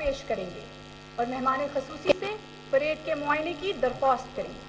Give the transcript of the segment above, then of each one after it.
पेश करेंगे और मेहमान खसूसी से परेड के मुआयने की दरख्वास्त करेंगे।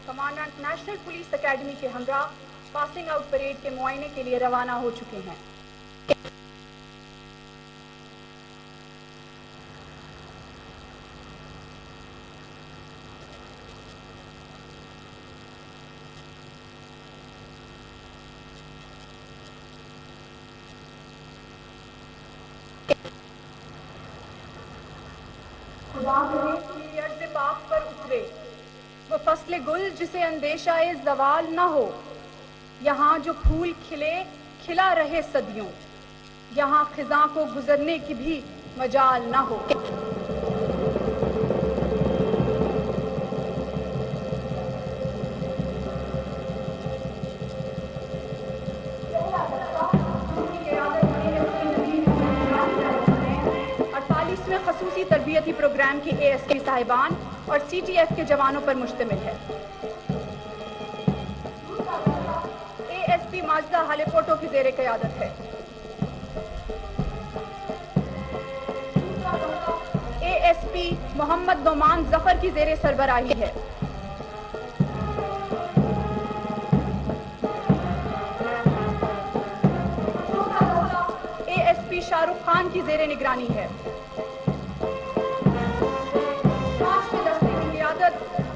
कमांडेंट नेशनल पुलिस एकेडमी के हमरा पासिंग आउट परेड के मुआयने के लिए रवाना हो चुके हैं। खुदा के अर्ज़ पाक पर उतरे वो फसले गुल जिसे अंदेशाए ज़वाल न हो, यहाँ जो फूल खिले खिला रहे सदियों, यहाँ खिज़ां को गुजरने की भी मजाल न हो। खसूसी तरबियती प्रोग्राम की ASP साहिबान और CTF के जवानों पर मुश्तमिल है। ASP माजदा हालेपोटो की ज़ेरे क़यादत है। ASP मोहम्मद नोमान जफर की ज़ेरे सरबराही है। ASP शाहरुख खान की ज़ेरे निगरानी है।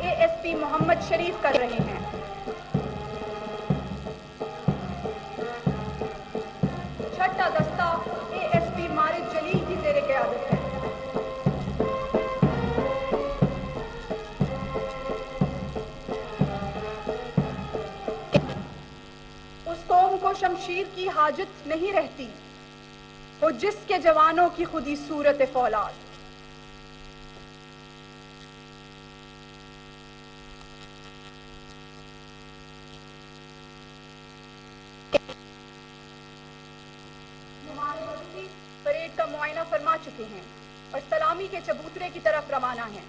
ASP मोहम्मद शरीफ कर रहे हैं। छठा दस्ता ASP मारिद जलील की ज़ेरे क़यादत है। उस कौम को शमशीर की हाजत नहीं रहती वो जिसके जवानों की खुदी सूरत फौलाद। परेड का मुआयना फरमा चुके हैं और सलामी के चबूतरे की तरफ रवाना हैं।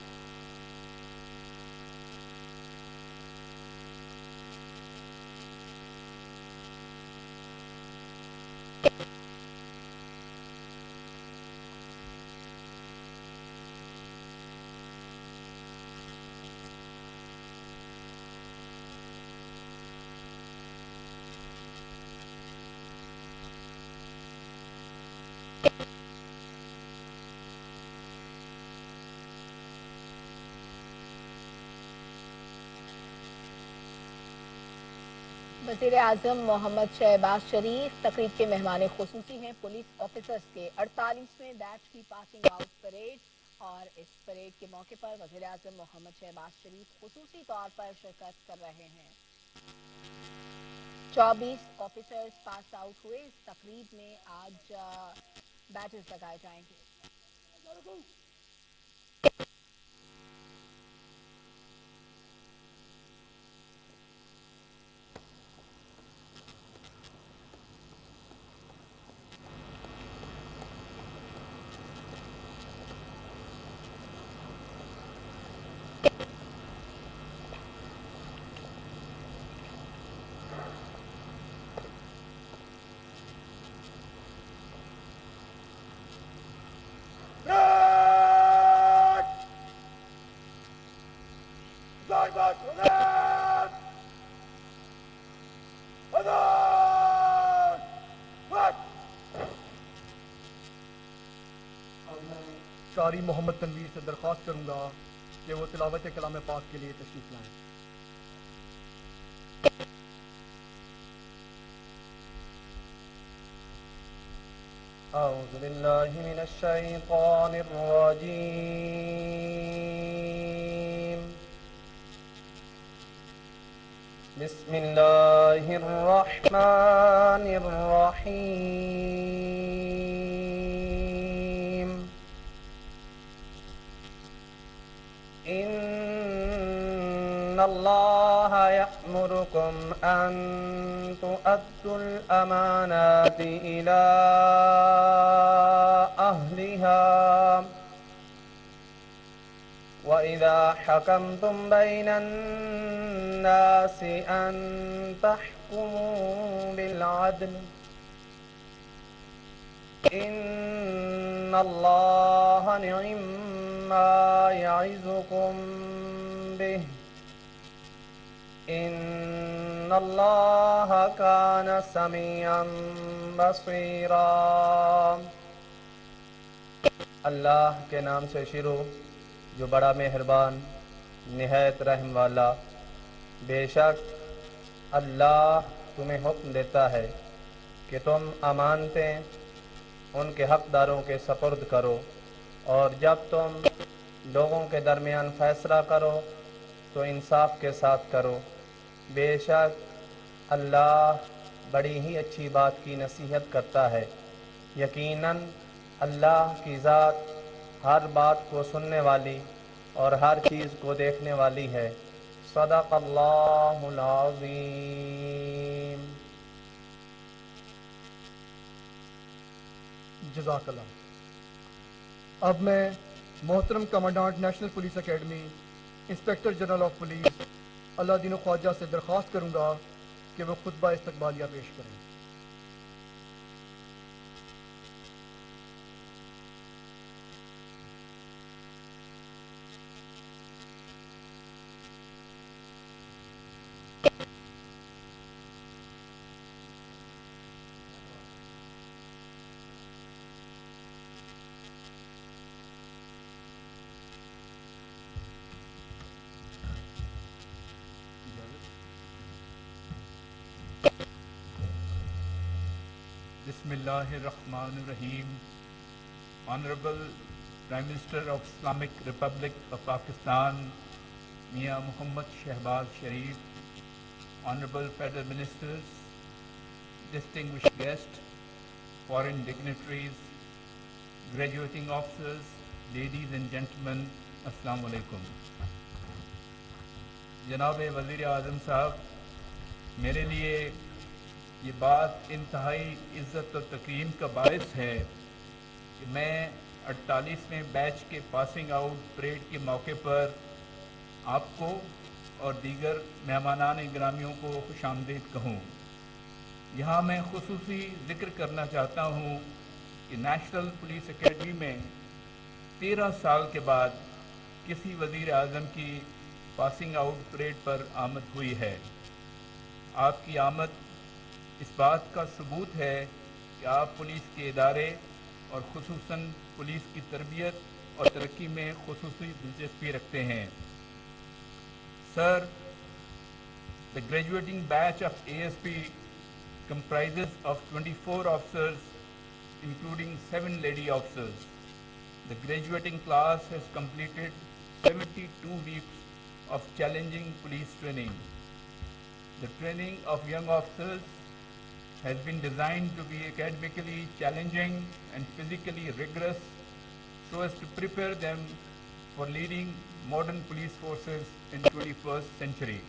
वज़ीर आज़म मोहम्मद शहबाज शरीफ तकरीब के मेहमान खुसूसी हैं। पुलिस ऑफिसर्स के 48वें बैच की पासिंग आउट परेड और इस परेड के मौके पर वज़ीर आज़म मोहम्मद शहबाज शरीफ खुसूसी तौर पर शिरकत कर रहे हैं। 24 ऑफिसर्स पास आउट हुए। इस तकरीब में आज बैचेस लगाए जाएंगे। कारी मोहम्मद तनवीर से दरख्वास्त करूँगा कि वो तिलावत कलाम पाक के लिए तशरीफ़ लाएँ। أعوذ بالله من الشيطان الرجيم. بسم الله الرحمن الرحيم. إن الله يأمركم أن تؤدوا الأمانات إلى أهلها وإذا حكمتم بين الناس أن تحكموا بالعدل إن الله نعم ما يعظكم به إن الله كان سميعا بصيرا. अल्लाह के नाम से शुरू जो बड़ा मेहरबान निहायत रहम वाला. बेशक अल्लाह तुम्हें हुक्म देता है कि तुम अमानतें उनके हकदारों के सपुर्द करो और जब तुम लोगों के दरमियान फैसला करो तो इंसाफ के साथ करो. बेशक अल्लाह बड़ी ही अच्छी बात की नसीहत करता है. यकीनन अल्लाह की ज़ात हर बात को सुनने वाली और हर चीज़ को देखने वाली है. सदक़ल्लाहुल अज़ीम. जज़ाकल्लाह. अब मैं मोहतरम commandant national police academy inspector general of police Alauddin Khawaja से दरख्वास्त करूँगा कि वो खुतबा इस्तकबालिया पेश करें. Bismillahirrahmanirrahim. Honorable Prime Minister of Islamic Republic of Pakistan, Mia Muhammad Shehbaz Sharif, Honorable Federal Ministers, distinguished guests, foreign dignitaries, graduating officers, ladies and gentlemen, Assalamu alaikum. जनाब वज़ीर आज़म साहब, मेरे लिए ये बात इंतहाई इज़्ज़त और तकरीम का बायस है कि मैं 48वें बैच के पासिंग आउट परेड के मौके पर आपको और दीगर मेहमानान गिरामियों को खुशामदीद कहूँ. यहाँ मैं खुसूसी ज़िक्र करना चाहता हूँ कि नेशनल पुलिस एकेडमी में 13 साल के बाद किसी वज़ीर आज़म की पासिंग आउट परेड पर आमद हुई है. आपकी आमद इस बात का सबूत है कि आप पुलिस के इदारे और खुसूसन पुलिस की तरबियत और तरक्की में खुसूसी दिलचस्पी रखते हैं. Sir, the graduating batch of ASP comprises of 24 officers including 7 lady officers. The graduating class has completed 72 weeks of challenging police training. The training of young officers has been designed to be academically challenging and physically rigorous so as to prepare them for leading modern police forces in 21st century.